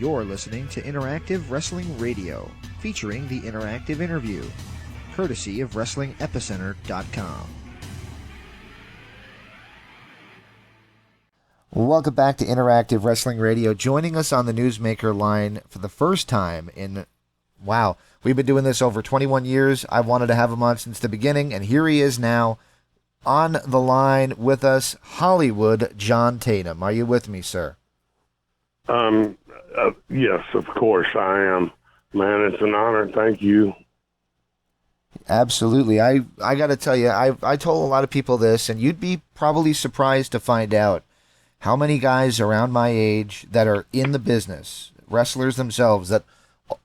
You're listening to Interactive Wrestling Radio, featuring the Interactive Interview, courtesy of WrestlingEpicenter.com. Welcome back to Interactive Wrestling Radio. Joining us on the Newsmaker line for the first time in, wow, we've been doing this over 21 years. I've wanted to have him on since the beginning, and here he is now on the line with us, Hollywood John Tatum. Are you with me, sir? Yes, of course I am. Man, it's an honor. Thank you. Absolutely. I got to tell you, I told a lot of people this, and you'd be probably surprised to find out how many guys around my age that are in the business, wrestlers themselves, that,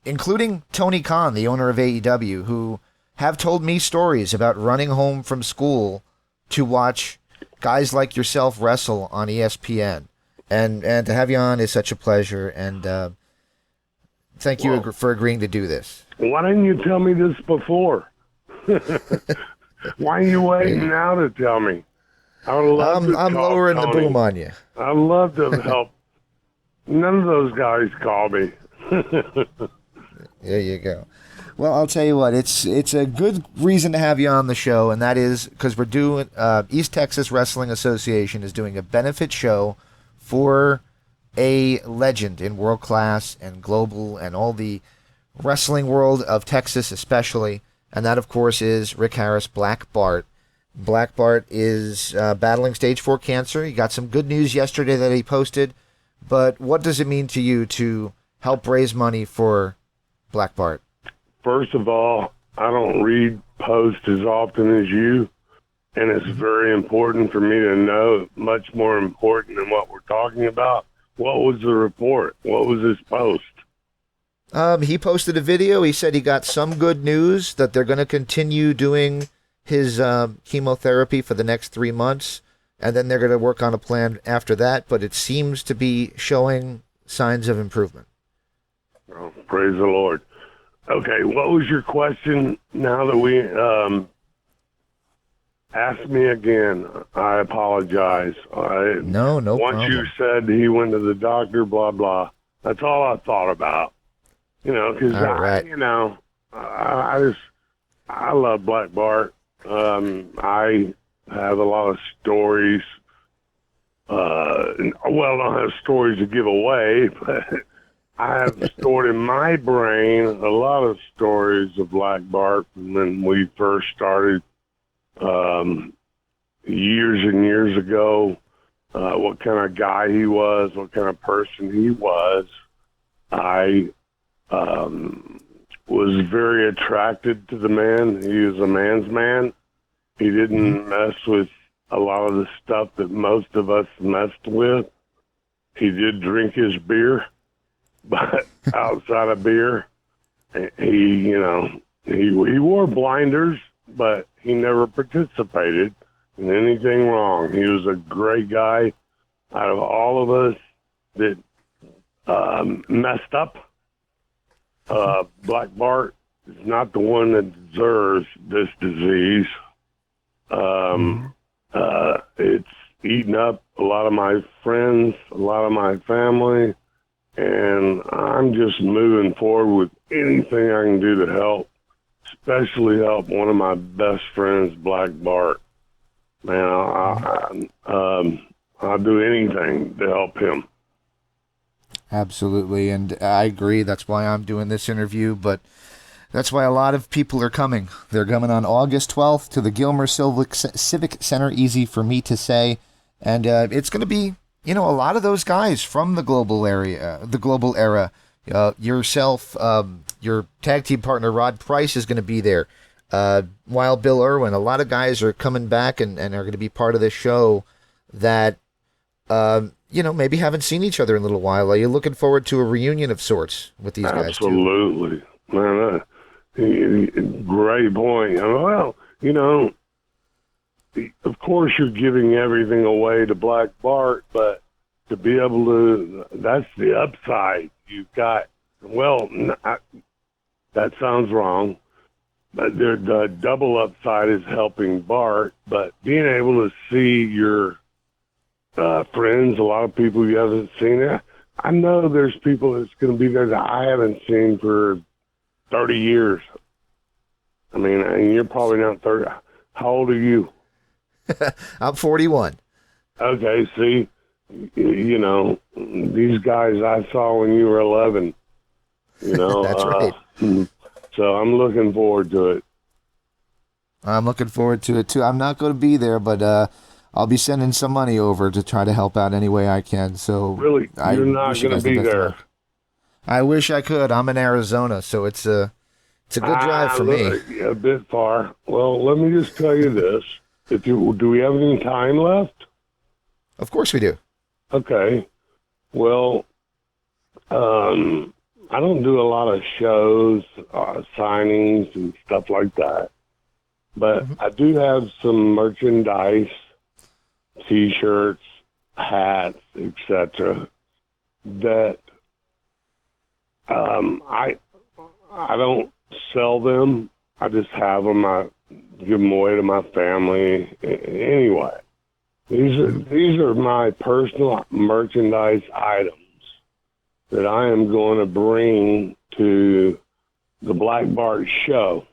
including Tony Khan, the owner of AEW, who have told me stories about running home from school to watch guys like yourself wrestle on ESPN. And to have you on is such a pleasure, and thank you for agreeing to do this. Why didn't you tell me this before? Why are you waiting now to tell me? I would love to I'm lowering Tony. the boom on you. I'd love to help. None of those guys call me. There you go. Well, I'll tell you what, it's a good reason to have you on the show, and that is because we're doing East Texas Wrestling Association is doing a benefit show for a legend in world class and global and all the wrestling world of Texas especially, and that, of course, is Rick Harris, Black Bart. Black Bart is battling stage 4 cancer. He got some good news yesterday that he posted, but what does it mean to you to help raise money for Black Bart? First of all, I don't read posts as often as you, and it's very important for me to know, much more important than what we're talking about. What was the report? What was his post? He posted a video. He said he got some good news that they're going to continue doing his chemotherapy for the next 3 months, and then they're going to work on a plan after that, but it seems to be showing signs of improvement. Oh, praise the Lord. Okay, what was your question now that we ask me again? I apologize. No Once problem. you said he went to the doctor, blah, blah, that's all I thought about. You know, because, I love Black Bart. I have a lot of stories. I don't have stories to give away, but I have stored in my brain a lot of stories of Black Bart from when we first started years and years ago, what kind of guy he was, what kind of person he was. I was very attracted to the man. He was a man's man. He didn't mess with a lot of the stuff that most of us messed with. He did drink his beer, but outside of beer, he wore blinders, but he never participated in anything wrong. He was a great guy. Out of all of us that messed up, Black Bart is not the one that deserves this disease. It's eaten up a lot of my friends, a lot of my family, and I'm just moving forward with anything I can do to help, especially help one of my best friends, Black Bart. Man, I'll do anything to help him. Absolutely, and I agree. That's why I'm doing this interview, but that's why a lot of people are coming. They're coming on August 12th to the Gilmer Civic Center, easy for me to say, and it's going to be, a lot of those guys from the global era. Yourself, your tag team partner, Rod Price, is going to be there. Wild Bill Irwin, a lot of guys are coming back and are going to be part of this show that, maybe haven't seen each other in a little while. Are you looking forward to a reunion of sorts with these guys, too? Absolutely. Man, great point. Well, of course you're giving everything away to Black Bart, but to be able to, that's the upside. You've got, that sounds wrong, but the double upside is helping Bart, but being able to see your friends, a lot of people you haven't seen. I know there's people that's going to be there that I haven't seen for 30 years. I mean, and you're probably not 30. How old are you? I'm 41. Okay, see, you know, these guys I saw when you were 11, you know. That's right. So I'm looking forward to it. I'm looking forward to it, too. I'm not going to be there, but I'll be sending some money over to try to help out any way I can. So Really, you're not going to be there. I wish I could. I'm in Arizona, so it's a good drive for me. A bit far. Well, let me just tell you this. Do we have any time left? Of course we do. Okay. Well, I don't do a lot of shows, signings, and stuff like that. But I do have some merchandise, T-shirts, hats, etc. that I don't sell them. I just have them. I give them away to my family. Anyway, these are my personal merchandise items that I am going to bring to the Black Bart show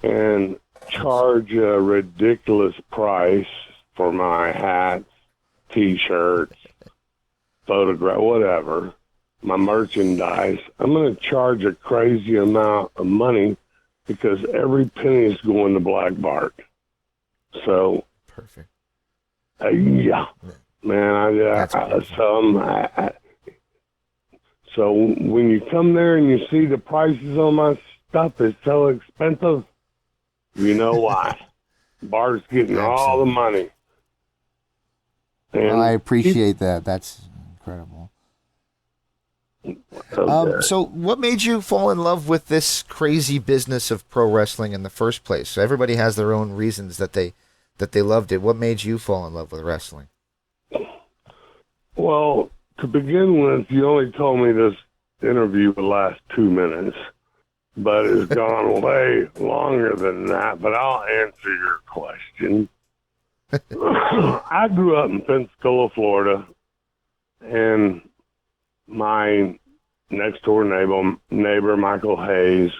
and charge a ridiculous price for my hats, T-shirts, photograph, whatever, my merchandise. I'm going to charge a crazy amount of money because every penny is going to Black Bart. So, perfect. Yeah, man. So when you come there and you see the prices on my stuff is so expensive, you know why. Bart's getting all the money. And I appreciate that. That's incredible. Okay. So what made you fall in love with this crazy business of pro wrestling in the first place? So everybody has their own reasons that they loved it. What made you fall in love with wrestling? Well, to begin with, you only told me this interview would last 2 minutes, but it's gone way longer than that. But I'll answer your question. I grew up in Pensacola, Florida, and my next door neighbor Michael Hayes,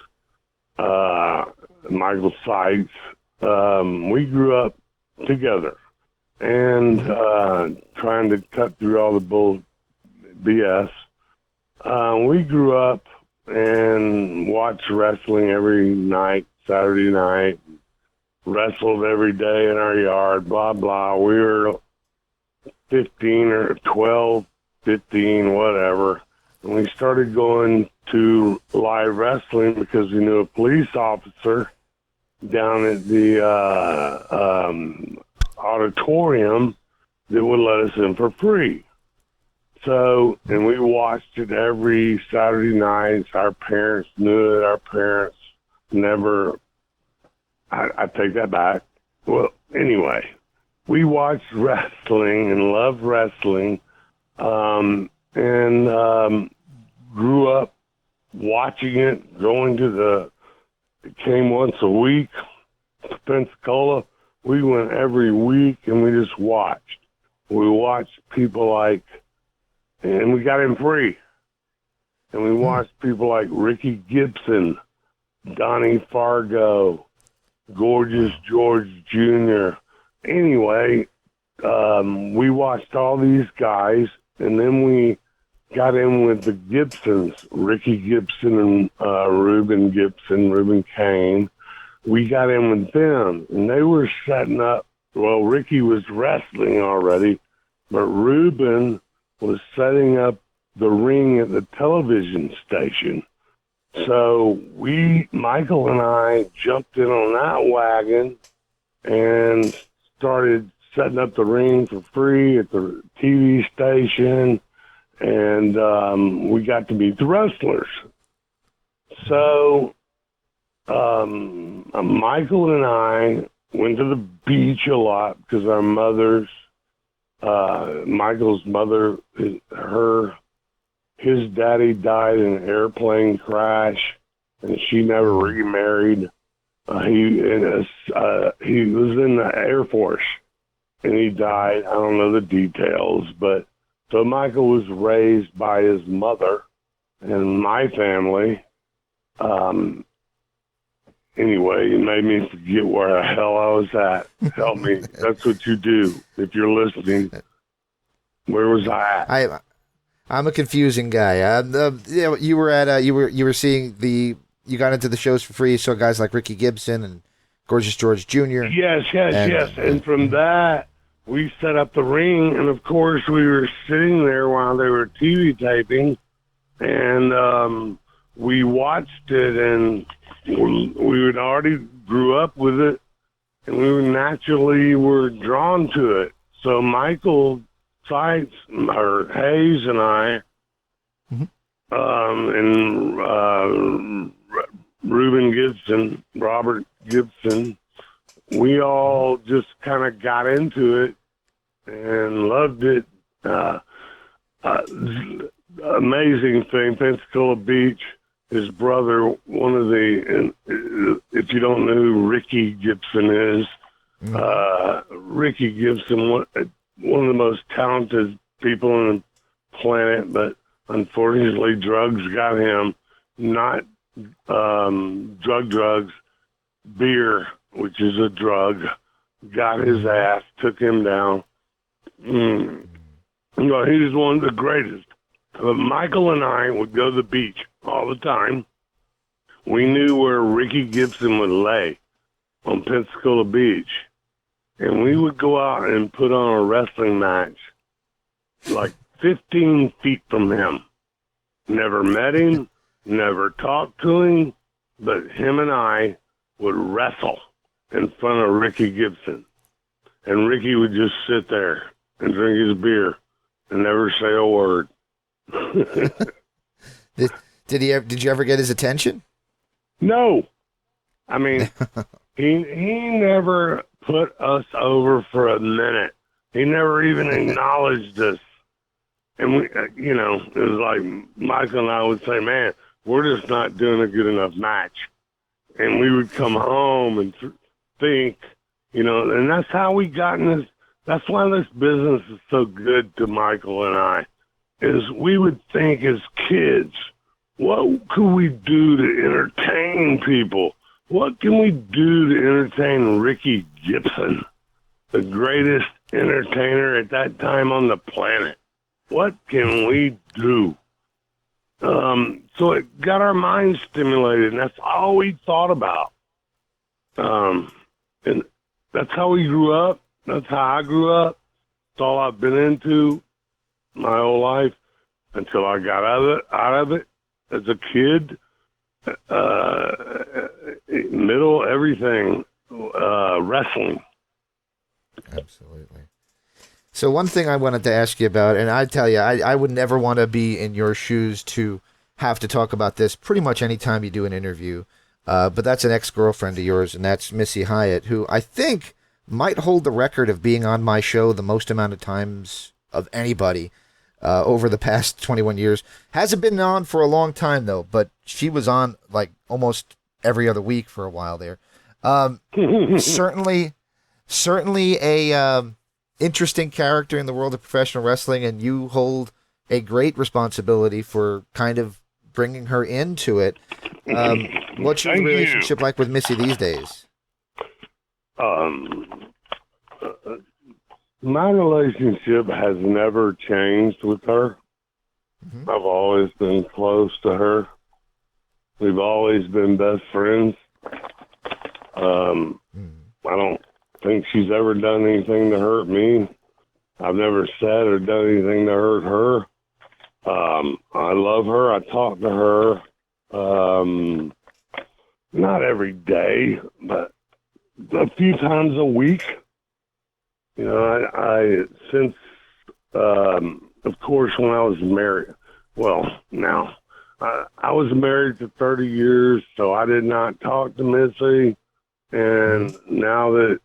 Michael Sykes, we grew up together and trying to cut through all the bull BS. We grew up and watched wrestling every night, Saturday night, wrestled every day in our yard, blah, blah. We were 15 or 12, 15, whatever. And we started going to live wrestling because we knew a police officer down at the auditorium that would let us in for free. So, and we watched it every Saturday night. Our parents knew it. Our parents never, I take that back. Well, anyway, we watched wrestling and loved wrestling, and grew up watching it, it came once a week to Pensacola. We went every week and we just watched. We watched people and we got him free. And we watched people like Ricky Gibson, Donnie Fargo, Gorgeous George Jr. Anyway, we watched all these guys, and then we got in with the Gibsons, Ricky Gibson and Reuben Kane. We got in with them, and they were setting up. Well, Ricky was wrestling already, but Reuben was setting up the ring at the television station. So Michael and I jumped in on that wagon and started setting up the ring for free at the TV station, and we got to meet the wrestlers. So Michael and I went to the beach a lot because our mothers, Michael's mother, his daddy died in an airplane crash, and she never remarried. He was in the Air Force, and he died. I don't know the details, but So Michael was raised by his mother and my family. Anyway, you made me forget where the hell I was at. Help me. That's what you do if you're listening. Where was I at? I'm a confusing guy. You were at you were seeing you got into the shows for free. You saw guys like Ricky Gibson and Gorgeous George Jr. Yes. And from that, we set up the ring, and of course, we were sitting there while they were TV taping, and we watched it, and we had already grew up with it, and we naturally were drawn to it. So Michael Seitz, or Hayes, and I, and Reuben Gibson, Robert Gibson, we all just kind of got into it and loved it. Amazing thing, Pensacola Beach, his brother, one of the, if you don't know who Ricky Gibson is, Ricky Gibson, one of the most talented people on the planet, but unfortunately drugs got him. Not drugs, beer, which is a drug, got his ass, took him down. No, he was one of the greatest. But Michael and I would go to the beach all the time. We knew where Ricky Gibson would lay on Pensacola Beach. And we would go out and put on a wrestling match like 15 feet from him. Never met him, never talked to him, but him and I would wrestle in front of Ricky Gibson. And Ricky would just sit there and drink his beer and never say a word. Did you ever get his attention? No. I mean, he never put us over for a minute. He never even acknowledged us. And we, it was like Michael and I would say, man, we're just not doing a good enough match. And we would come home and think, and that's how we got in this. That's why this business is so good to Michael and I, is we would think as kids, what could we do to entertain people? What can we do to entertain Ricky Gibson, the greatest entertainer at that time on the planet? What can we do? So it got our minds stimulated, and that's all we thought about. And that's how we grew up. That's how I grew up. That's all I've been into my whole life until I got out of it as a kid. Middle, everything, wrestling. Absolutely. So one thing I wanted to ask you about, and I tell you, I would never want to be in your shoes to have to talk about this pretty much any time you do an interview, but that's an ex-girlfriend of yours, and that's Missy Hyatt, who I think might hold the record of being on my show the most amount of times of anybody over the past 21 years. Hasn't been on for a long time, though, but she was on like almost every other week for a while there. Certainly a interesting character in the world of professional wrestling, and you hold a great responsibility for kind of bringing her into it. What's your relationship like with Missy these days? My relationship has never changed with her. Mm-hmm. I've always been close to her. We've always been best friends. I don't think she's ever done anything to hurt me. I've never said or done anything to hurt her. I love her. I talk to her. Not every day, but a few times a week. I since, of course, when I was married, now, I was married for 30 years, so I did not talk to Missy. And now that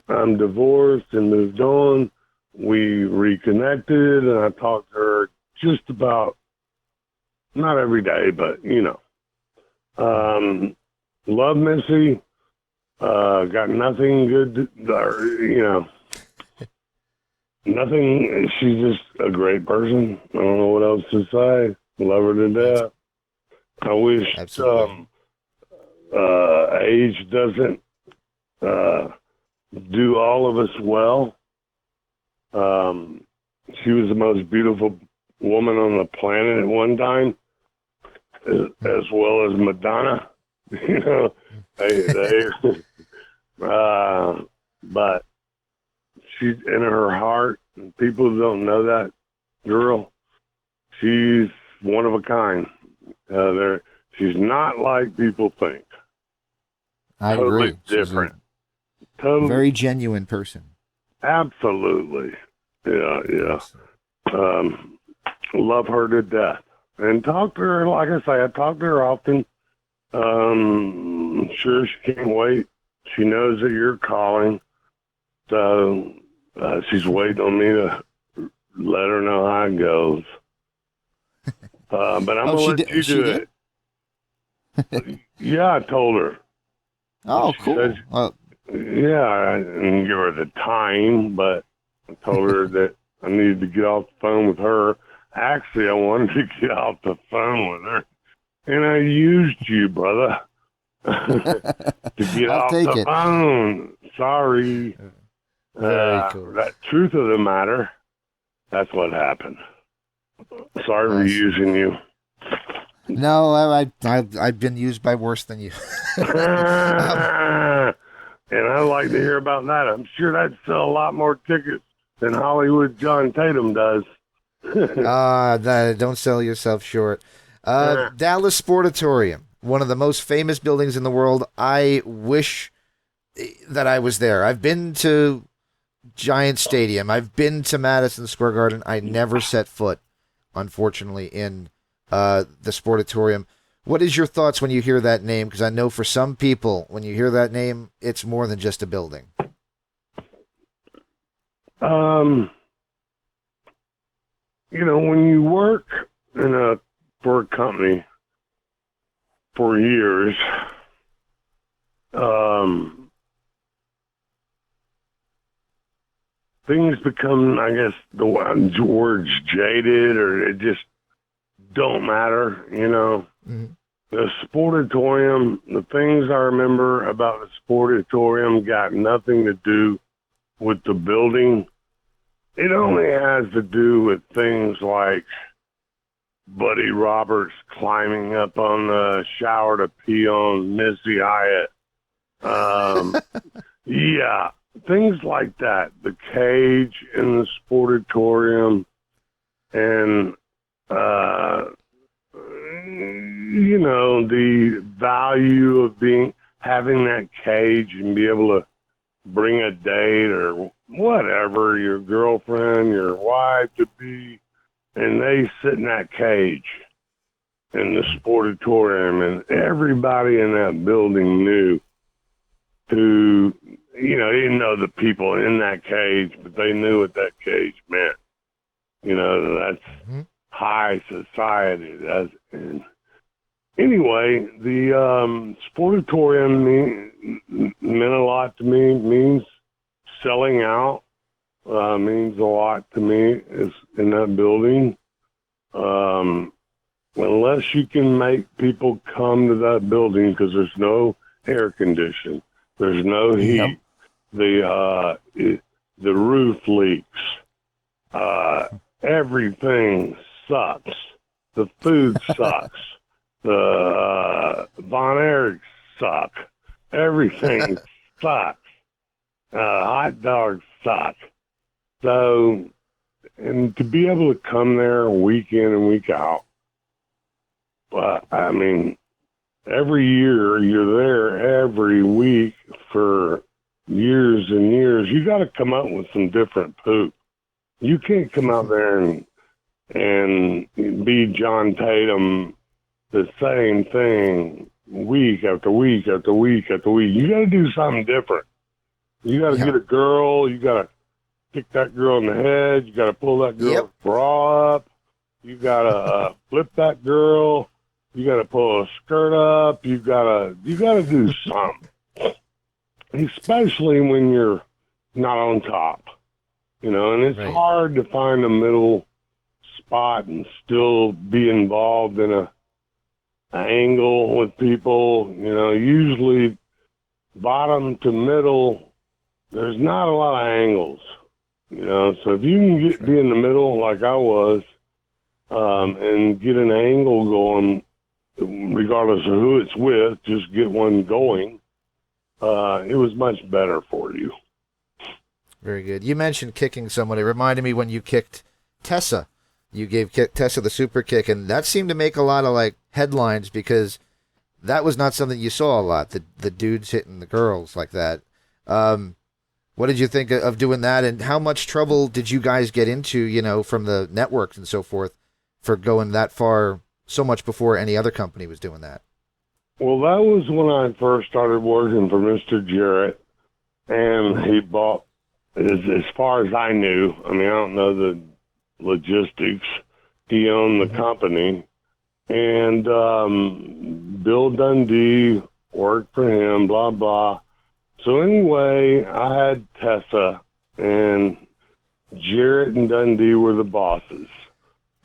I'm divorced and moved on, we reconnected, and I talk to her just about, not every day, but, love Missy, got nothing good, Nothing. She's just a great person. I don't know what else to say. Love her to death. I wish age doesn't do all of us well. She was the most beautiful woman on the planet at one time, as well as Madonna. You know, but she's in her heart. And people don't know that girl. She's one of a kind. She's not like people think. I totally agree. Different. Totally very genuine person. Absolutely. Yeah. Love her to death. And talk to her, like I say, I talk to her often. I'm sure she can't wait. She knows that you're calling. So she's waiting on me to let her know how it goes. But I'm going to let you do it. Yeah, I told her. Oh, cool. Yeah, I didn't give her the time, but I told her that I needed to get off the phone with her. Actually, I wanted to get off the phone with her, and I used you, brother, to get off the phone. Sorry. Very cool. That truth of the matter, that's what happened. Sorry for using you. No, I've been used by worse than you. And I'd like to hear about that. I'm sure that'd sell a lot more tickets than Hollywood John Tatum does. Don't sell yourself short. Dallas Sportatorium, one of the most famous buildings in the world. I wish that I was there. I've been to Giant Stadium. I've been to Madison Square Garden. I never set foot, unfortunately, in the Sportatorium. What is your thoughts when you hear that name? Because I know for some people, when you hear that name, it's more than just a building. You know, when you work for a company for years, things become, I guess, the words jaded, or it just don't matter, you know. Mm-hmm. The Sportatorium, the things I remember about the Sportatorium got nothing to do with the building. It only has to do with things like Buddy Roberts climbing up on the shower to pee on Missy Hyatt. Yeah, things like that. The cage in the Sportatorium, and you know, the value of having that cage and be able to bring a date or whatever, your girlfriend, your wife to be, and they sit in that cage in the Sportatorium, and everybody in that building knew who, you know, they didn't know the people in that cage, but they knew what that cage meant. You know, that's high society. And anyway, the Sportatorium meant a lot to me. It means selling out. Means a lot to me is in that building. Unless you can make people come to that building, because there's no air conditioning, there's no heat. Yep. The roof leaks. Everything sucks. The food sucks. The Von Erichs suck. Everything sucks. Hot dogs suck. So, and to be able to come there week in and week out, I mean, every year you're there every week for years and years. You got to come up with some different poop. You can't come out there and be John Tatum, the same thing week after week after week after week. You got to do something different. You got to get a girl. You got to kick that girl in the head. You got to pull that girl's bra up. You got to flip that girl. You got to pull a skirt up. You got to do something, especially when you're not on top. and it's Right. hard to find a middle spot and still be involved in an angle with people. Usually bottom to middle, there's not a lot of angles. So if you can be in the middle like I was, and get an angle going, regardless of who it's with, just get one going, it was much better for you. Very good. You mentioned kicking someone. It reminded me when you kicked Tessa. You gave Tessa the super kick, and that seemed to make a lot of headlines because that was not something you saw a lot. The dudes hitting the girls like that. What did you think of doing that, and how much trouble did you guys get into, from the networks and so forth, for going that far so much before any other company was doing that? Well, that was when I first started working for Mr. Jarrett, and he bought, as far as I knew, I don't know the logistics, he owned the company, and Bill Dundee worked for him, blah, blah. So anyway, I had Tessa, and Jarrett and Dundee were the bosses.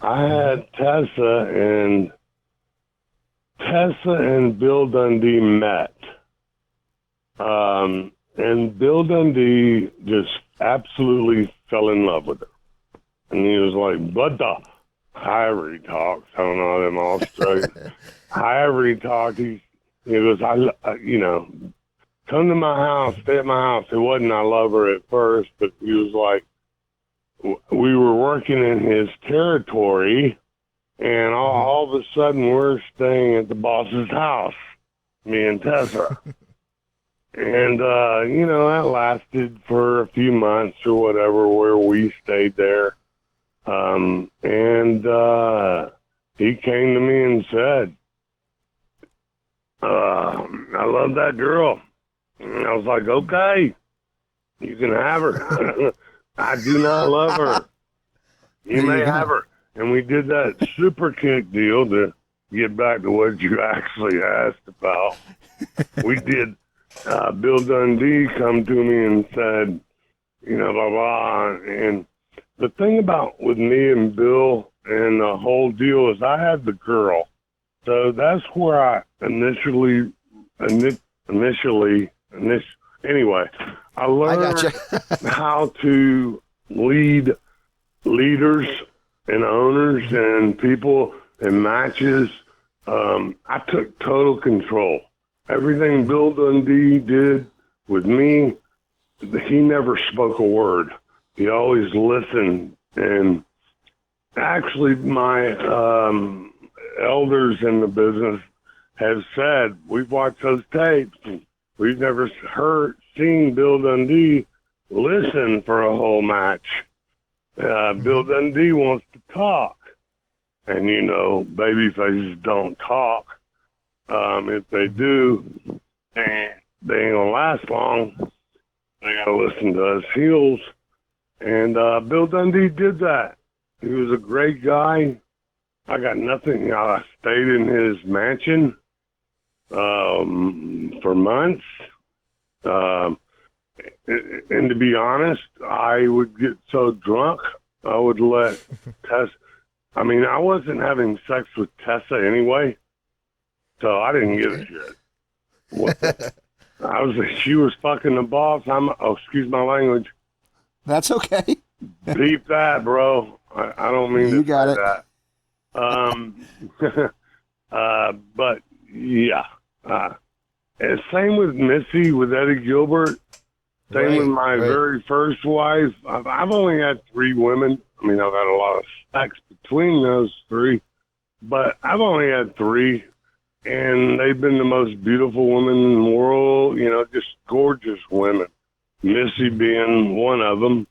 I had Tessa and Bill Dundee met. And Bill Dundee just absolutely fell in love with her. And he was like, but however he talks, I don't know them all straight. However he talked, he goes, come to my house, stay at my house. It wasn't I love her at first, but he was like, we were working in his territory, and all of a sudden we're staying at the boss's house, me and Tessa. And, that lasted for a few months or whatever where we stayed there. And he came to me and said, I love that girl. And I was like, okay, you can have her. I do not love her. You may have her. And we did that super kick deal to get back to what you actually asked about. We did. Bill Dundee come to me and said, blah, blah. And the thing about with me and Bill and the whole deal is I had the girl. So that's where I initially, anyway, I learned how to lead leaders and owners and people in matches. I took total control. Everything Bill Dundee did with me, he never spoke a word. He always listened. And actually, my elders in the business have said, we've watched those tapes. We've never seen Bill Dundee listen for a whole match. Bill Dundee wants to talk. And, baby faces don't talk. If they do, they ain't going to last long. They got to listen to us heels. And Bill Dundee did that. He was a great guy. I got nothing. I stayed in his mansion for months. And to be honest, I would get so drunk, I would let Tessa. I wasn't having sex with Tessa anyway, so I didn't give a shit. She was fucking the boss. Excuse my language. That's okay. Beep that, bro. I don't mean you to got say it. that. But yeah. And same with Missy, with Eddie Gilbert. Same with my very first wife. I've only had 3 women. I've had a lot of sex between those 3, but I've only had 3, and they've been the most beautiful women in the world. Just gorgeous women. Missy being one of them.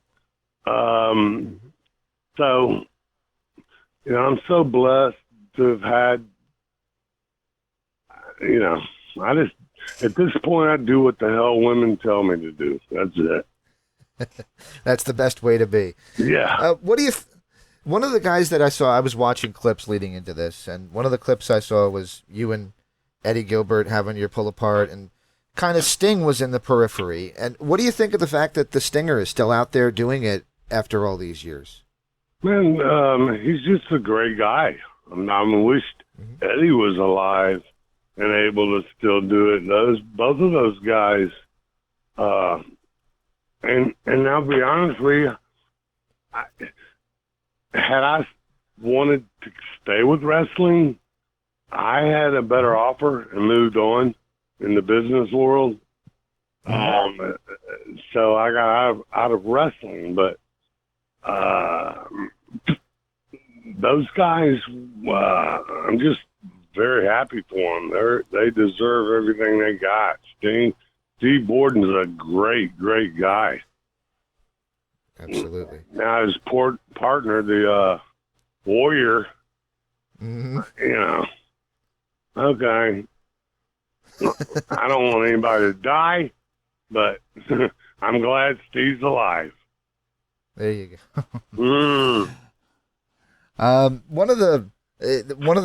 So, I'm so blessed to have had. At this point, I do what the hell women tell me to do. That's it. That's the best way to be. Yeah. What do you? One of the guys that I saw, I was watching clips leading into this, and one of the clips I saw was you and Eddie Gilbert having your pull apart, and kind of Sting was in the periphery. And what do you think of the fact that the Stinger is still out there doing it after all these years? Man, he's just a great guy. I wished Eddie was alive and able to still do it. Both of those guys, and I'll be honest with you, had I wanted to stay with wrestling, I had a better offer and moved on in the business world. So I got out of wrestling, but those guys, I'm just very happy for them. They deserve everything they got. Steve Borden's a great, great guy. Absolutely. Now his partner, the Warrior, okay. I don't want anybody to die, but I'm glad Steve's alive. There you go. One of the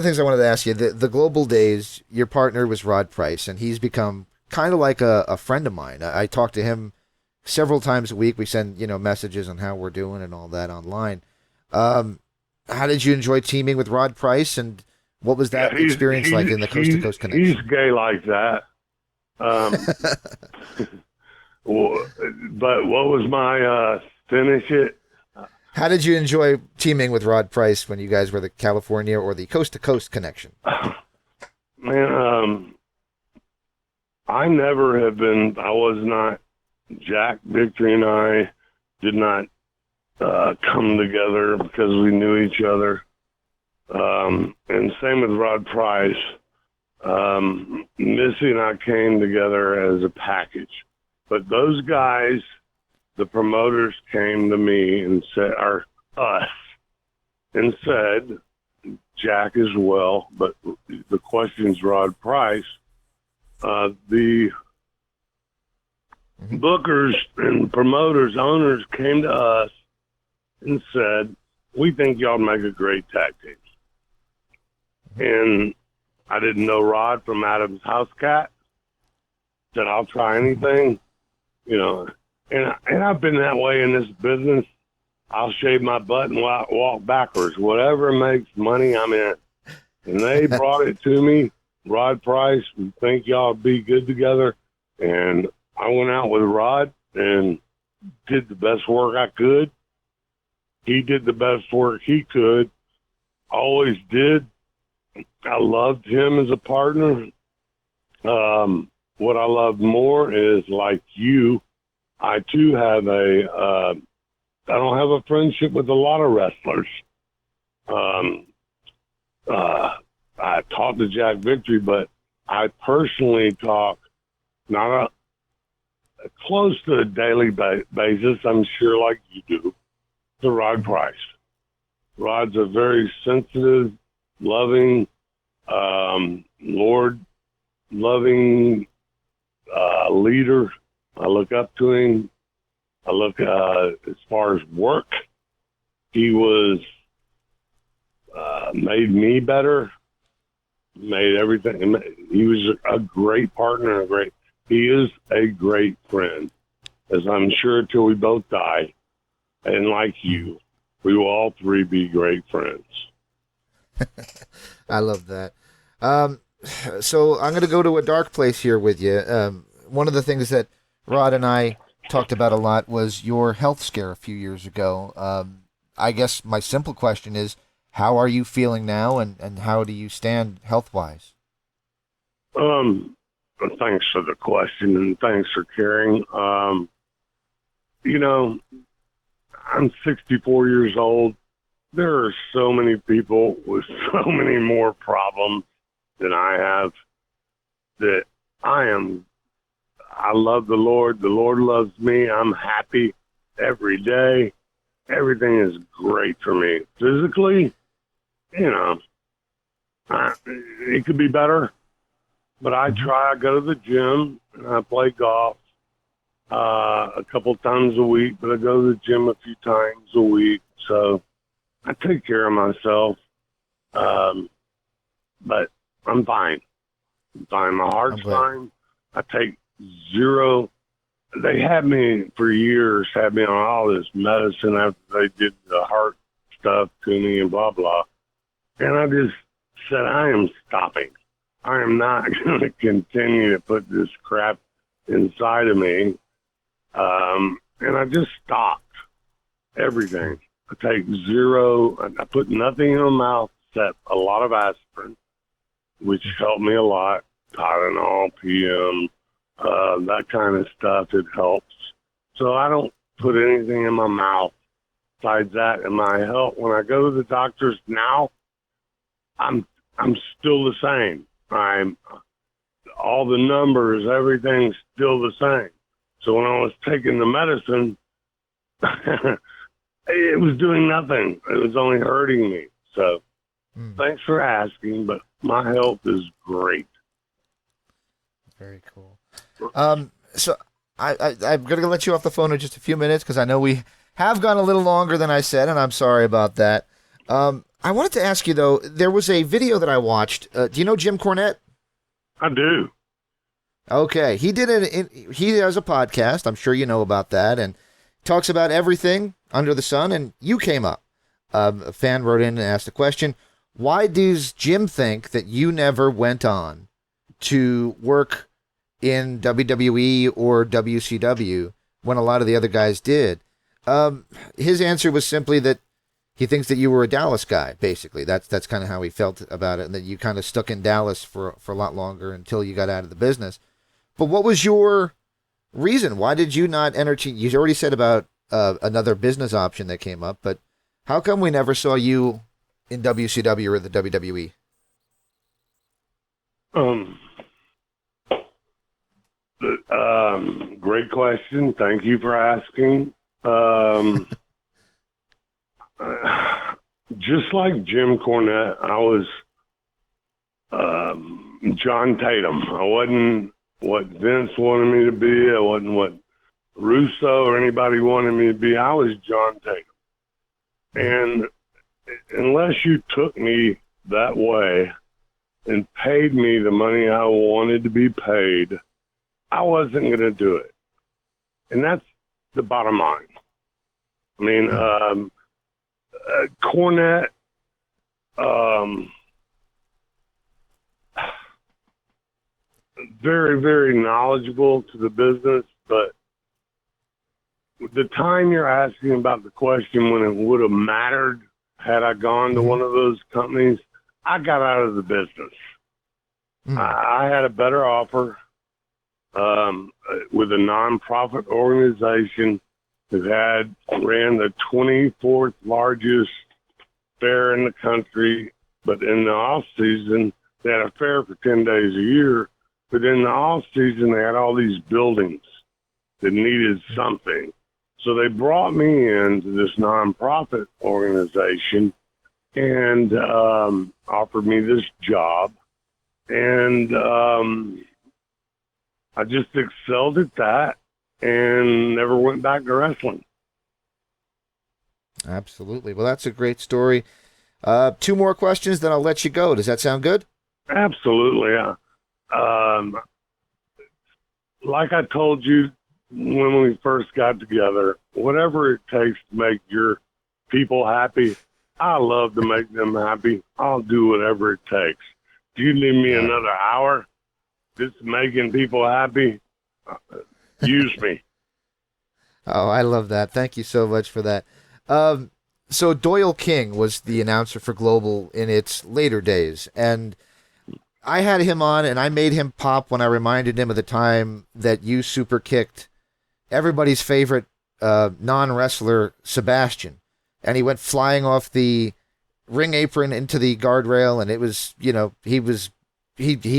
things I wanted to ask you, the Global Days, your partner was Rod Price, and he's become kind of like a friend of mine. I talk to him several times a week. We send messages on how we're doing and all that online. How did you enjoy teaming with Rod Price, and what was that experience like in the Coast to Coast Connection? He's gay like that. But what was my finish it? How did you enjoy teaming with Rod Price when you guys were the California or the Coast to Coast Connection? Man, I was not, Jack Victory and I did not come together because we knew each other. And same with Rod Price. Missy and I came together as a package. But those guys, the promoters came to me and said, or us, and said, Jack as well, but the question's Rod Price. The bookers and promoters, owners came to us and said, we think y'all make a great tag team. And I didn't know Rod from Adam's House Cat. Said, I'll try anything, and I've been that way in this business. I'll shave my butt and walk backwards. Whatever makes money, I'm in. And they brought it to me, Rod Price. We think y'all be good together. And I went out with Rod and did the best work I could. He did the best work he could. Always did. I loved him as a partner. What I love more is, like you, I too have I don't have a friendship with a lot of wrestlers. I talk to Jack Victory, but I personally talk not close to a daily basis, I'm sure, like you do, to Rod Price. Rod's a very sensitive, loving, Lord-loving leader. I look up to him. I look as far as work. He was made me better. Made everything. He was a great partner. He is a great friend, as I'm sure till we both die. And like you, we will all three be great friends. I love that. So I'm going to go to a dark place here with you. One of the things that Rod and I talked about a lot was your health scare a few years ago. I guess my simple question is, how are you feeling now, and how do you stand health-wise? Thanks for the question, and thanks for caring. I'm 64 years old. There are so many people with so many more problems than I have that I love the Lord. The Lord loves me. I'm happy every day. Everything is great for me. Physically, it could be better, but I try. I go to the gym and I play golf a couple times a week, but I go to the gym a few times a week. So I take care of myself, but I'm fine. I'm fine. My heart's fine. I take zero they had me for years, had me on all this medicine after they did the heart stuff to me and blah, blah. And I just said, I am stopping. I am not going to continue to put this crap inside of me. And I just stopped everything. I take zero. I put nothing in my mouth except a lot of aspirin, which helped me a lot. Tylenol, PM, that kind of stuff. It helps. So I don't put anything in my mouth besides that. And my health, when I go to the doctors now, I'm still the same. All the numbers, everything's still the same. So when I was taking the medicine, it was doing nothing. It was only hurting me. So thanks for asking, but my health is great. Very cool. So I'm going to let you off the phone in just a few minutes because I know we have gone a little longer than I said, and I'm sorry about that. I wanted to ask you, though, there was a video that I watched. Do you know Jim Cornette? I do. Okay. He did it. He has a podcast. I'm sure you know about that, and talks about everything under the sun, and you came up. A fan wrote in and asked a question. Why does Jim think that you never went on to work in WWE or WCW when a lot of the other guys did? His answer was simply that he thinks that you were a Dallas guy, basically. That's kind of how he felt about it, and that you kind of stuck in Dallas for a lot longer until you got out of the business. But what was your reason? Why did you not entertain? You already said about another business option that came up, but how come we never saw you in WCW or the WWE? Great question. Thank you for asking. Just like Jim Cornette, I was John Tatum. I wasn't what Vince wanted me to be. I wasn't what Russo or anybody wanted me to be. I was John Tatum. And unless you took me that way and paid me the money I wanted to be paid, I wasn't going to do it. And that's the bottom line. I mean, Cornette, very, very knowledgeable to the business, but the time you're asking about the question when it would have mattered had I gone to one of those companies, I got out of the business. I had a better offer with a nonprofit organization that ran the 24th largest fair in the country, but in the off season, they had a fair for 10 days a year, but in the off season, they had all these buildings that needed something. So they brought me into this nonprofit organization and offered me this job. And I just excelled at that and never went back to wrestling. Absolutely. Well, that's a great story. 2 more questions, then I'll let you go. Does that sound good? Absolutely. Like I told you when we first got together, whatever it takes to make your people happy, I love to make them happy. I'll do whatever it takes. Do you need me another hour just making people happy? Use me. Oh, I love that. Thank you so much for that. So Doyle King was the announcer for Global in its later days, and I had him on, and I made him pop when I reminded him of the time that you super kicked everybody's favorite non-wrestler, Sebastian, and he went flying off the ring apron into the guardrail, and it was, he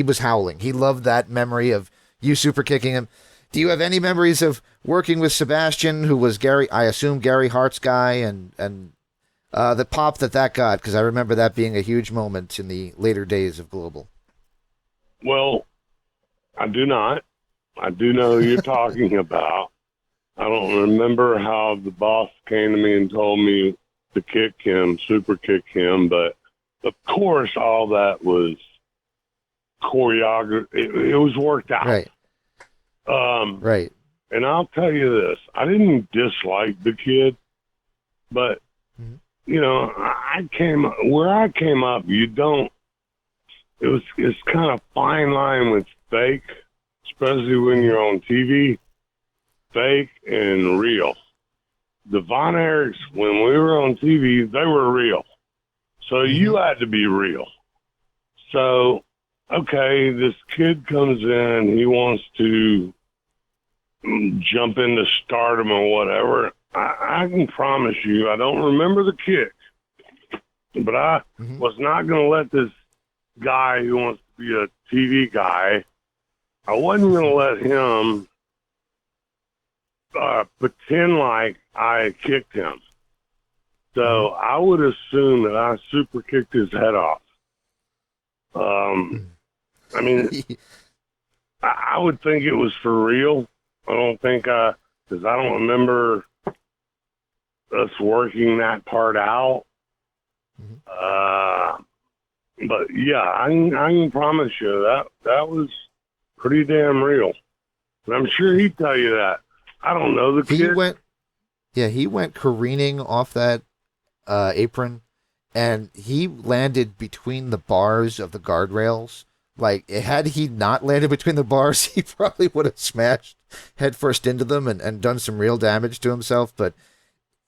was howling. He loved that memory of you super kicking him. Do you have any memories of working with Sebastian, who was Gary Hart's guy, and the pop that got? Because I remember that being a huge moment in the later days of Global. Well, I do not. I do know who you're talking about. I don't remember how the boss came to me and told me to kick him, super kick him, but of course all that was choreographed. It was worked out. Right. Right. And I'll tell you this, I didn't dislike the kid, but, you know, where I came up, it's kind of fine line with fake, especially when you're on TV, fake and real. The Von Erichs, when we were on TV, they were real. So you had to be real. So, okay, this kid comes in, he wants to jump into stardom or whatever. I can promise you, I don't remember the kick, but I was not going to let this guy who wants to be a TV guy, I wasn't going to let him pretend like I kicked him. So I would assume that I super kicked his head off. I mean, I would think it was for real. I don't think because I don't remember us working that part out. But yeah, I can promise you that was pretty damn real. And I'm sure he'd tell you that. I don't know the kid. He went careening off that apron, and he landed between the bars of the guardrails. Like, had he not landed between the bars, he probably would have smashed headfirst into them and done some real damage to himself. But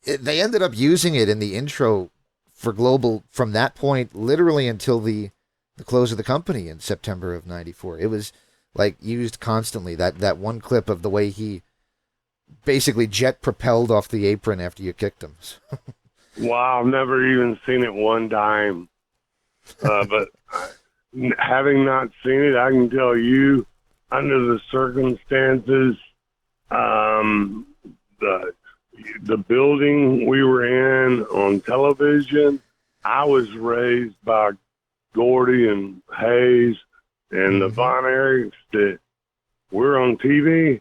they ended up using it in the intro for Global from that point, literally until the close of the company in September of '94. It was like used constantly. That one clip of the way he basically jet propelled off the apron after you kicked him. Wow, I've never even seen it one time. But having not seen it, I can tell you, under the circumstances, the building we were in on television, I was raised by Gordy and Hayes and the Von Erichs that we're on TV.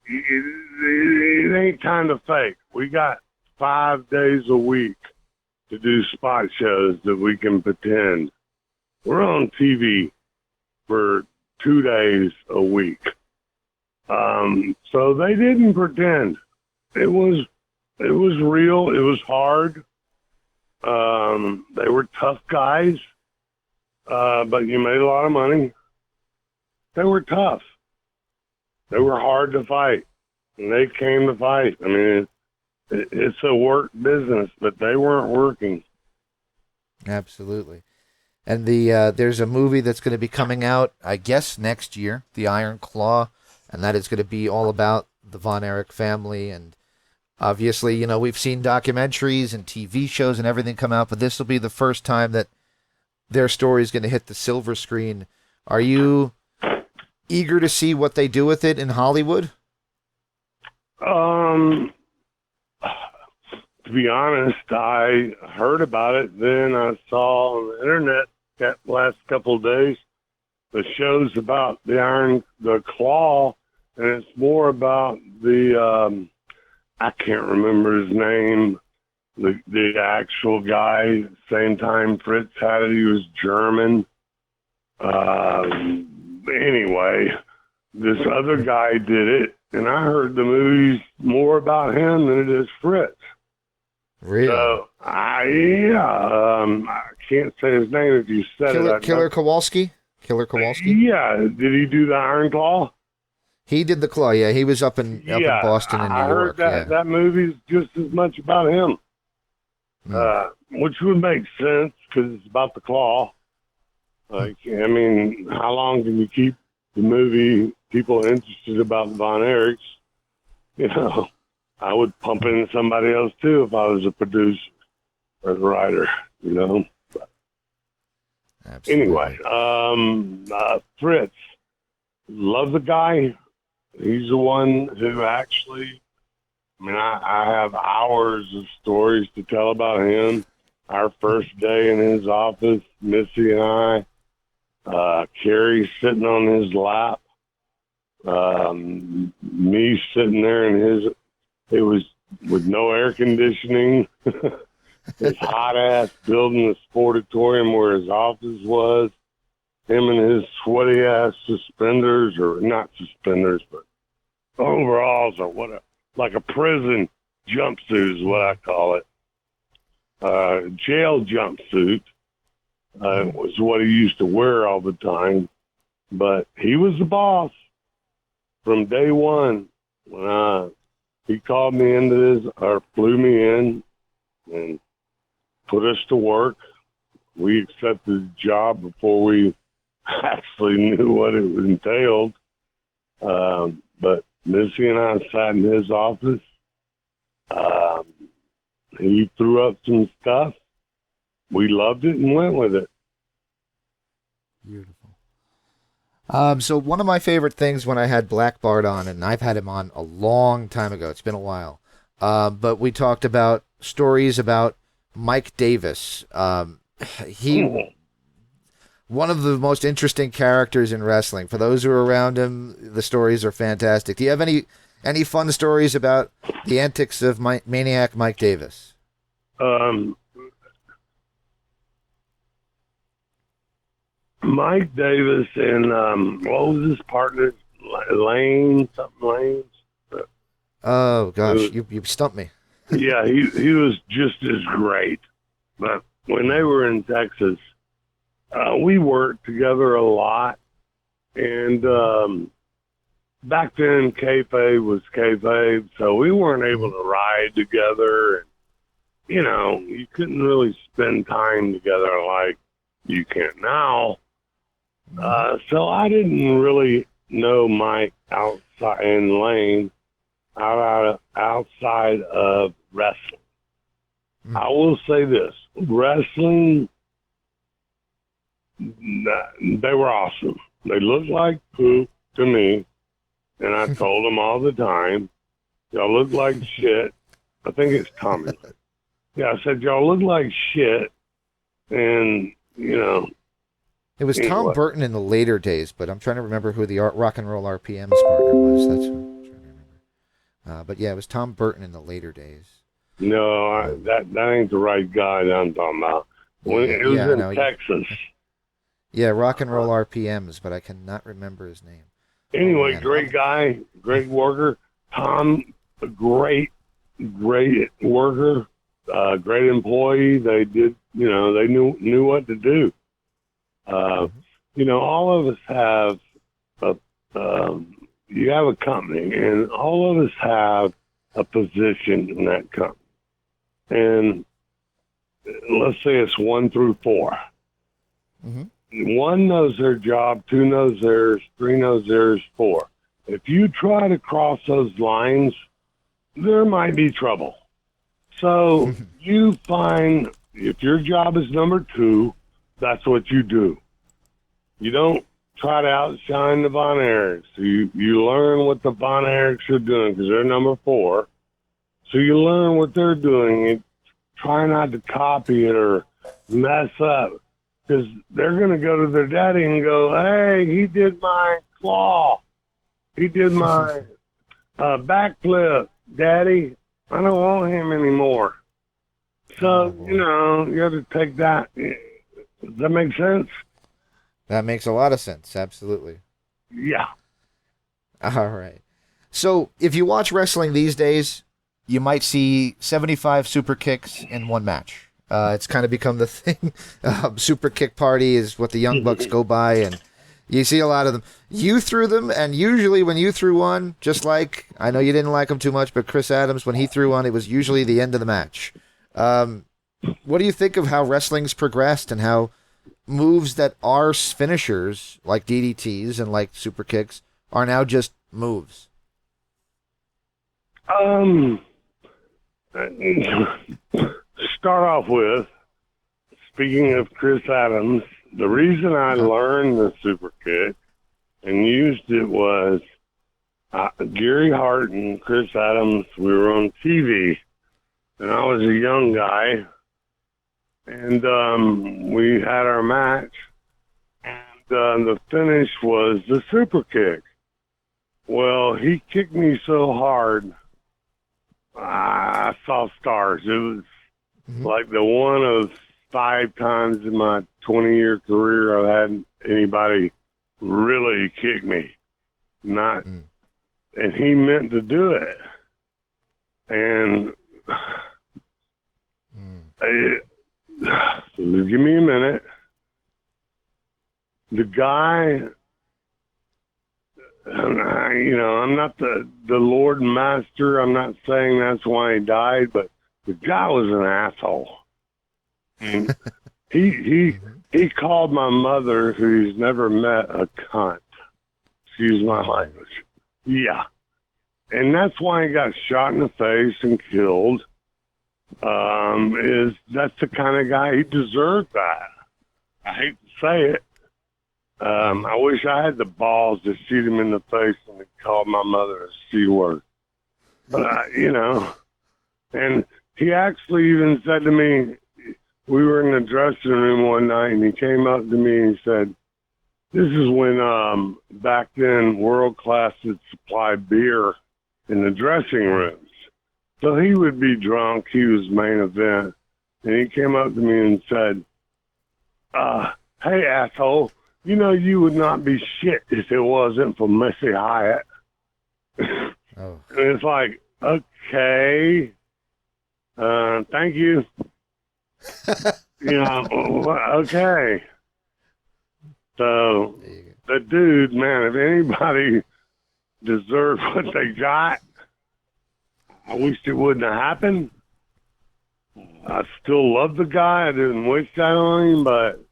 It ain't time to fake. We got 5 days a week to do spot shows that we can pretend. We're on TV for 2 days a week. So they didn't pretend. It was real. It was hard. They were tough guys, but you made a lot of money. They were tough. They were hard to fight, and they came to fight. I mean, it's a work business, but they weren't working. Absolutely. And there's a movie that's going to be coming out, I guess, next year, The Iron Claw, and that is going to be all about the Von Erich family. And obviously, you know, we've seen documentaries and TV shows and everything come out, but this will be the first time that their story is going to hit the silver screen. Are you eager to see what they do with it in Hollywood? To be honest, I heard about it. Then I saw on the internet that last couple of days the shows about the claw, and it's more about the I can't remember his name, the actual guy. Same time Fritz had it, he was German. Anyway, this other guy did it, and I heard the movie's more about him than it is Fritz. Really? So, I can't say his name. If you said it, Killer Kowalski? Killer Kowalski? Yeah. Did he do the Iron Claw? He did the Claw, yeah. He was up in Boston and New York. I heard that movie's just as much about him, which would make sense because it's about the Claw. Like, I mean, how long can you keep the movie people interested about the Von Erichs? You know, I would pump in somebody else too if I was a producer or the writer, you know. But anyway, Fritz, love the guy. He's the one who actually, I mean, I have hours of stories to tell about him. Our first day in his office, Missy and I, Carrie sitting on his lap, me sitting there in it was with no air conditioning, his hot ass building, the Sportatorium where his office was, him and his sweaty ass suspenders, or not suspenders, but overalls or what, like a prison jumpsuit is what I call it. Jail jumpsuit was what he used to wear all the time. But he was the boss from day one. When he called me into this, or flew me in and put us to work. We accepted the job before we actually knew what it entailed. But Missy and I sat in his office. He threw up some stuff. We loved it and went with it. Beautiful. So one of my favorite things when I had Black Bart on, and I've had him on a long time ago, it's been a while, but we talked about stories about Mike Davis. He one of the most interesting characters in wrestling. For those who are around him, the stories are fantastic. Do you have any fun stories about the antics of Maniac Mike Davis? Mike Davis and what was his partner? Lane. Oh gosh, you stumped me. Yeah, he was just as great. But when they were in Texas, we worked together a lot. And back then, kayfabe was kayfabe, so we weren't able to ride together. And, you know, you couldn't really spend time together like you can now. So I didn't really know Mike outside and Lane outside of wrestling. I will say this: wrestling, they were awesome. They looked like poop to me, and I told them all the time, "Y'all look like shit." I think it's Tommy. Yeah, I said, "Y'all look like shit," and you know. It was Tom Burton in the later days, but I'm trying to remember who the Rock and Roll RPM's partner was. That's what I'm trying to remember. But yeah, it was Tom Burton in the later days. No, that ain't the right guy that I'm talking about. When it was in Texas. Yeah, Rock and Roll RPMs, but I cannot remember his name. Anyway, great guy, great worker. Tom, a great worker, great employee. They did, you know, they knew what to do. You know, all of us have you have a company, and all of us have a position in that company. And let's say it's 1 through 4. Mm-hmm. 1 knows their job, 2 knows theirs, 3 knows theirs, 4. If you try to cross those lines, there might be trouble. So you find, if your job is number 2, that's what you do. You don't try to outshine the Von Erichs. You learn what the Von Erichs are doing because they're number 4. So you learn what they're doing and try not to copy it or mess up, because they're going to go to their daddy and go, "Hey, he did my claw. He did my backflip, Daddy. I don't want him anymore." So, you know, you have to take that. Does that make sense? That makes a lot of sense. Absolutely. Yeah. All right. So if you watch wrestling these days, you might see 75 super kicks in one match. It's kind of become the thing. Super kick party is what the Young Bucks go by, and you see a lot of them. You threw them, and usually when you threw one, just like, I know you didn't like him too much, but Chris Adams, when he threw one, it was usually the end of the match. What do you think of how wrestling's progressed and how moves that are finishers, like DDTs and like super kicks, are now just moves? Start off with, speaking of Chris Adams, the reason I learned the super kick and used it was Gary Hart and Chris Adams, we were on TV, and I was a young guy, and we had our match, and the finish was the super kick. Well, he kicked me so hard, I saw stars. It was like the one of 5 times in my 20-year career I've had anybody really kick me. and he meant to do it. And so give me a minute. The guy, I'm not the Lord and Master. I'm not saying that's why he died, but the guy was an asshole. And he called my mother, who he's never met, a cunt. Excuse my language. Yeah. And that's why he got shot in the face and killed. That's the kind of guy he deserved that. I hate to say it. I wish I had the balls to shoot him in the face and call my mother a C word. But and he actually even said to me, we were in the dressing room one night, and he came up to me and said, this is when back then World Class would supply beer in the dressing rooms. So he would be drunk. He was main event. And he came up to me and said, hey, asshole, you would not be shit if it wasn't for Missy Hyatt. Oh. And it's like, okay, thank you. Okay. So the dude, man, if anybody deserved what they got, I wish it wouldn't have happened. I still love the guy. I didn't wish that on him, but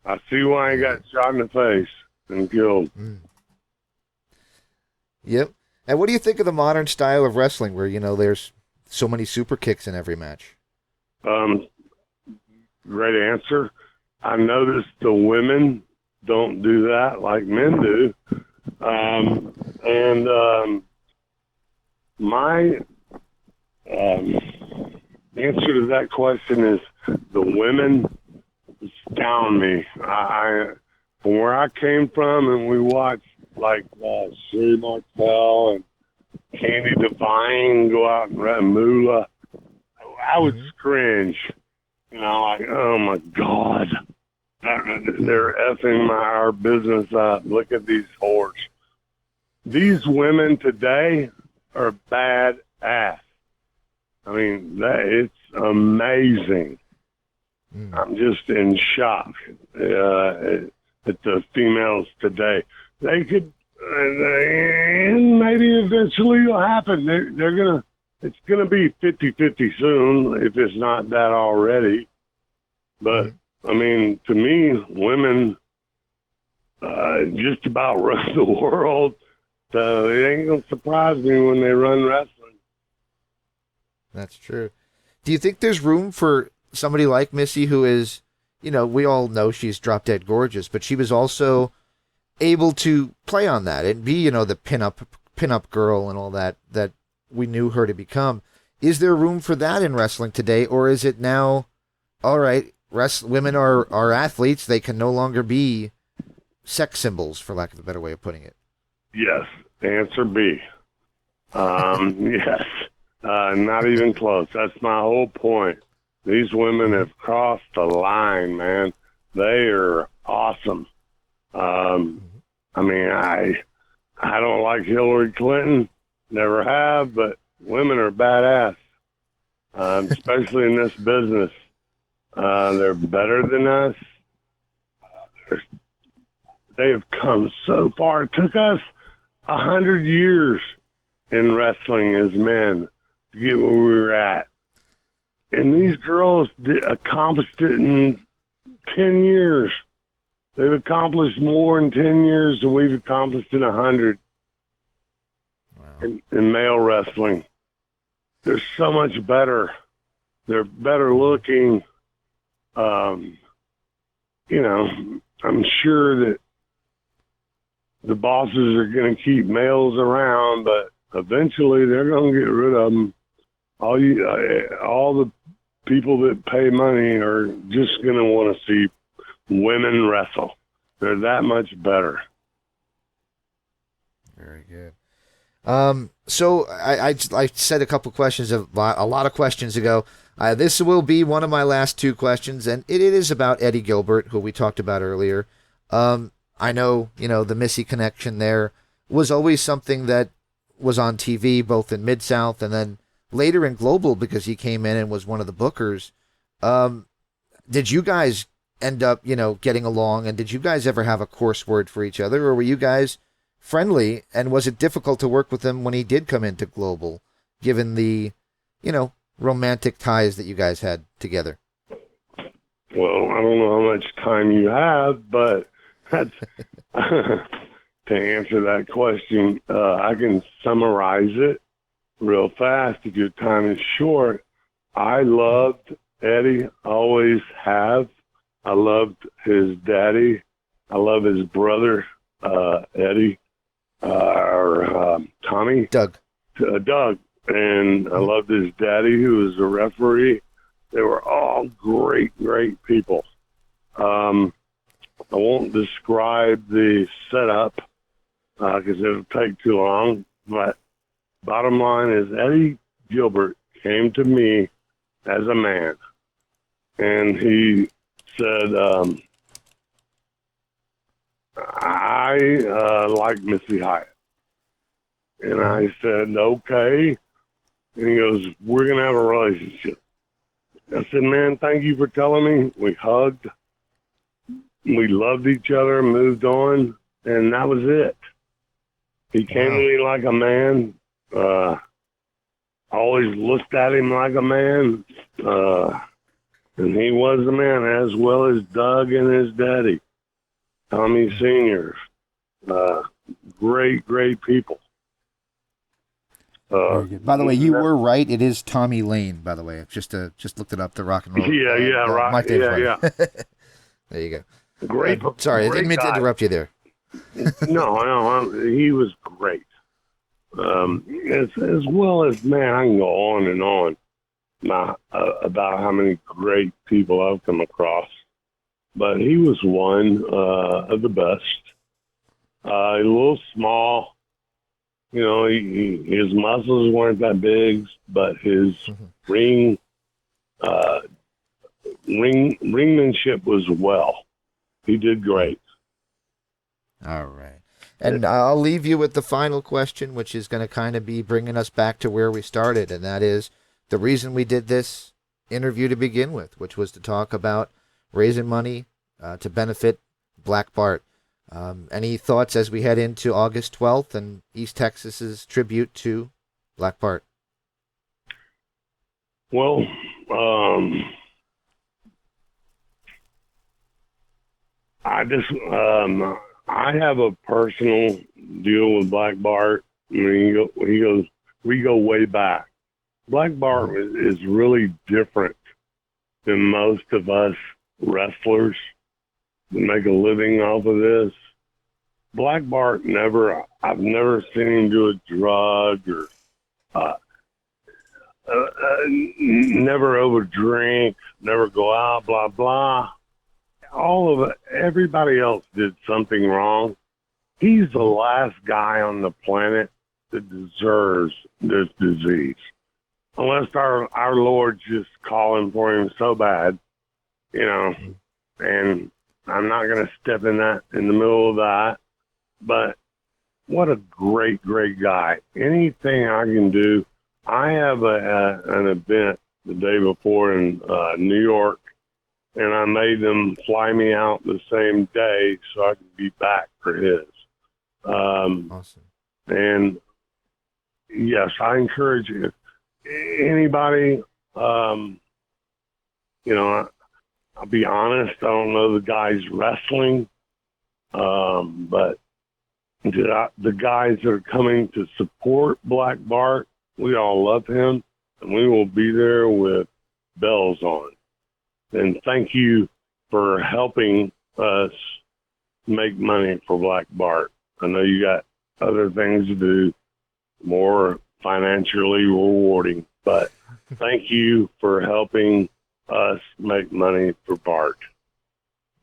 I see why he got shot in the face and killed. Yep. And what do you think of the modern style of wrestling where, there's so many super kicks in every match? Great answer. I noticed the women don't do that like men do. My answer to that question is the women astound me. From where I came from, and we watched like Sherry Martel and Candy Devine go out and run Moolah, I would cringe. Like, oh my God, they're effing our business up. Look at these whores. These women today are badass. I mean, it's amazing. I'm just in shock at the females today. They could, and maybe eventually it'll happen. It's gonna be 50-50 soon, if it's not that already. But I mean, to me, women just about run the world. So it ain't gonna surprise me when they run wrestling. That's true. Do you think there's room for somebody like Missy, who is, we all know she's drop dead gorgeous, but she was also able to play on that and be, the pinup girl and all that we knew her to become. Is there room for that in wrestling today, or is it now, all right, women are athletes, they can no longer be sex symbols, for lack of a better way of putting it? Yes. Answer B. Yes. Not even close. That's my whole point. These women have crossed the line, man. They are awesome. I mean, I don't like Hillary Clinton. Never have, but women are badass, especially in this business. They're better than us. They have come so far. It took us 100 years in wrestling as men to get where we were at. And these girls accomplished it in 10 years. They've accomplished more in 10 years than we've accomplished in 100. Wow. In male wrestling. They're so much better. They're better looking. I'm sure that the bosses are going to keep males around, but eventually they're going to get rid of them. All the people that pay money are just going to want to see women wrestle. They're that much better. Very good. So I said a couple questions, a lot of questions ago. This will be one of my last two questions, and it is about Eddie Gilbert, who we talked about earlier. I know, the Missy connection there. was always something that was on TV, both in Mid-South and then later in Global, because he came in and was one of the bookers. Did you guys end up, getting along, and did you guys ever have a coarse word for each other, or were you guys friendly, and was it difficult to work with him when he did come into Global, given the, romantic ties that you guys had together? Well, I don't know how much time you have, but that's, to answer that question, I can summarize it real fast if your time is short. I loved Eddie, always have. I loved his daddy. I love his brother, Eddie, or Tommy. Doug. Doug. And I loved his daddy, who was a referee. They were all great, great people. I won't describe the setup because it'll take too long. But bottom line is Eddie Gilbert came to me as a man. And he said, I like Missy Hyatt. And I said, okay. And he goes, we're going to have a relationship. I said, man, thank you for telling me. We hugged. We loved each other, moved on, and that was it. He came to me like a man. Always looked at him like a man. And he was a man, as well as Doug and his daddy, Tommy Sr. Great, great people. By the way, you were right. It is Tommy Lane, by the way. I've just looked it up, the rock and roll. Right. Yeah. There you go. Great. Sorry, great I didn't mean to interrupt you there. No, he was great. As well as, man, I can go on and on about how many great people I've come across. But he was one of the best. A little small. His muscles weren't that big, but his ringmanship was well. He did great. All right. And I'll leave you with the final question, which is going to kind of be bringing us back to where we started, and that is the reason we did this interview to begin with, which was to talk about raising money to benefit Black Bart. Any thoughts as we head into August 12th and East Texas's tribute to Black Bart? Well, I have a personal deal with Black Bart. I mean, we go way back. Black Bart is really different than most of us wrestlers that make a living off of this. Black Bart I've never seen him do a drug or never overdrink, never go out, blah, blah. Everybody else did something wrong. He's the last guy on the planet that deserves this disease. Unless our Lord's just calling for him so bad, and I'm not going to step in the middle of that. But what a great, great guy. Anything I can do. I have an event the day before in New York, and I made them fly me out the same day so I could be back for his. Awesome. And, yes, I encourage you. Anybody, I'll be honest, I don't know the guy's wrestling, but the guys that are coming to support Black Bart, we all love him, and we will be there with bells on. And thank you for helping us make money for Black Bart. I know you got other things to do, more financially rewarding, but thank you for helping us make money for Bart.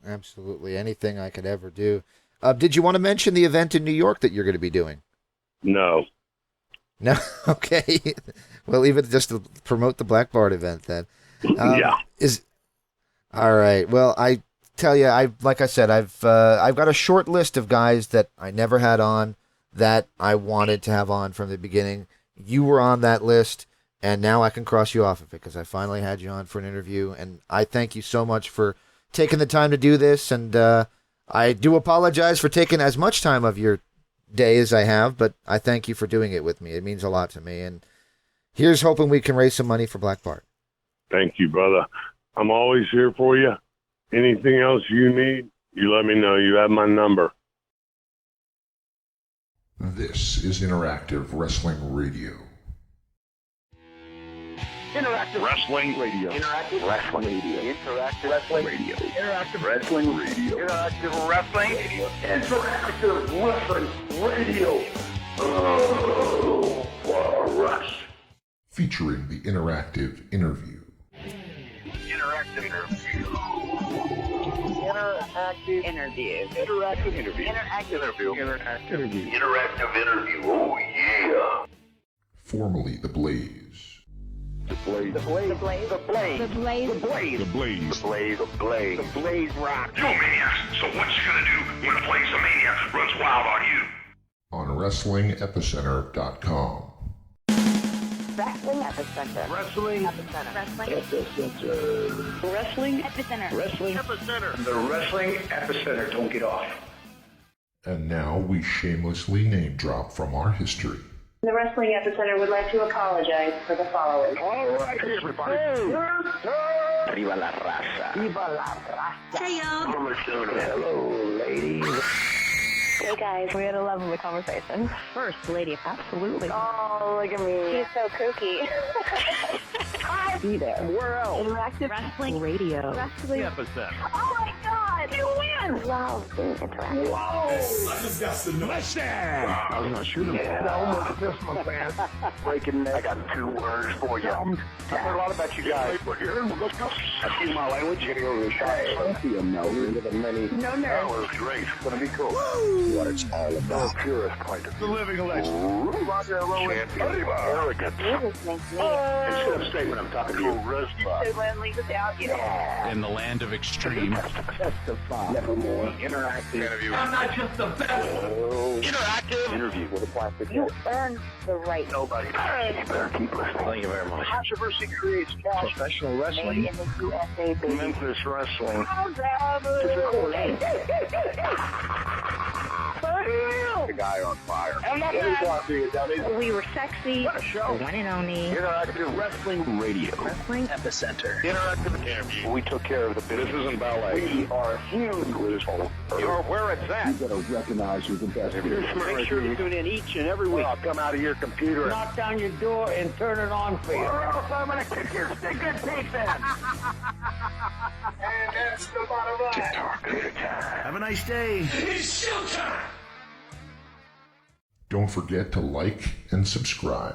Absolutely. Anything I could ever do. Did you want to mention the event in New York that you're going to be doing? No. No? Okay. Well, leave it just to promote the Black Bart event then. Yeah. All right. Well, I tell you, like I said, I've got a short list of guys that I never had on. that I wanted to have on from the beginning. You were on that list, and now I can cross you off of it because I finally had you on for an interview. And I thank you so much for taking the time to do this. And I do apologize for taking as much time of your day as I have, but I thank you for doing it with me. It means a lot to me. And here's hoping we can raise some money for Black Bart. Thank you, brother. I'm always here for you. Anything else you need, you let me know. You have my number. This is Interactive Wrestling Radio. Interactive Wrestling Radio. Interactive Wrestling Radio. Interactive Wrestling Radio. Interactive Wrestling Radio. Interactive Wrestling Radio. Interactive Wrestling Radio. Oh, Rush. Featuring the interactive interview. Interactive interview. Interactive interview. Interactive interview. Interactive interview. Interactive interview. Interactive interview. Oh, yeah. Formerly The Blaze. The Blaze. The Blaze. The Blaze. The Blaze. The Blaze. The Blaze. The Blaze. The Blaze. The Blaze. The Blaze rock. Yo, Maniac, so what you gonna do when the Blaze of Mania runs wild on you? On WrestlingEpicenter.com. Wrestling Epicenter. Wrestling Epicenter. Wrestling Epicenter. Wrestling Epicenter. Wrestling Epicenter. The Wrestling Epicenter. Don't get off. And now we shamelessly name drop from our history. The Wrestling Epicenter would like to apologize for the following. All right, everybody. Viva la raza. Viva la raza. Hey, y'all. Hello, ladies. Hey guys, we had a lovely conversation. First lady, absolutely. Oh, look at me. She's so kooky. Be there. Where else? Interactive Wrestling Radio. Wrestling Epicenter. Oh my God, you win! Love being interactive. I was not shooting. Yeah, I almost missed my fan. Breaking neck. I got 2 words for you. I've heard a lot about you guys. Let's go. Excuse my language. You're going to go to the shop. Don't be a no. You're going to many. No nerves. That was great. It's going to be cool. Woo! What it's all about. The purest point of view. The living legend. Champion. Arrogant. You just make me. Instead of statement, I'm talking to you. Charisma. Leave without you. Yeah. In the land of extreme. Testify. Nevermore. Interactive interview. I'm not just the best. Interactive interview with a plastic You head. earned the right. Nobody. You better keep listening. Thank you very much. Controversy creates cash. Professional wrestling. Made in the USA, baby. Memphis wrestling. The guy on fire. We were sexy. What a show. The one and only. Interactive Wrestling Radio. Wrestling Epicenter. Interactive interview. We took care of the business. This isn't ballet. We are huge with this whole. You're where it's at. You better recognize who's the best. Make sure you tune in each and every week. I'll come out of your computer and knock down your door and turn it on for you. Or else I'm going to kick your stinking teeth in. And that's the bottom line. Have a nice day. It's showtime! Don't forget to like and subscribe.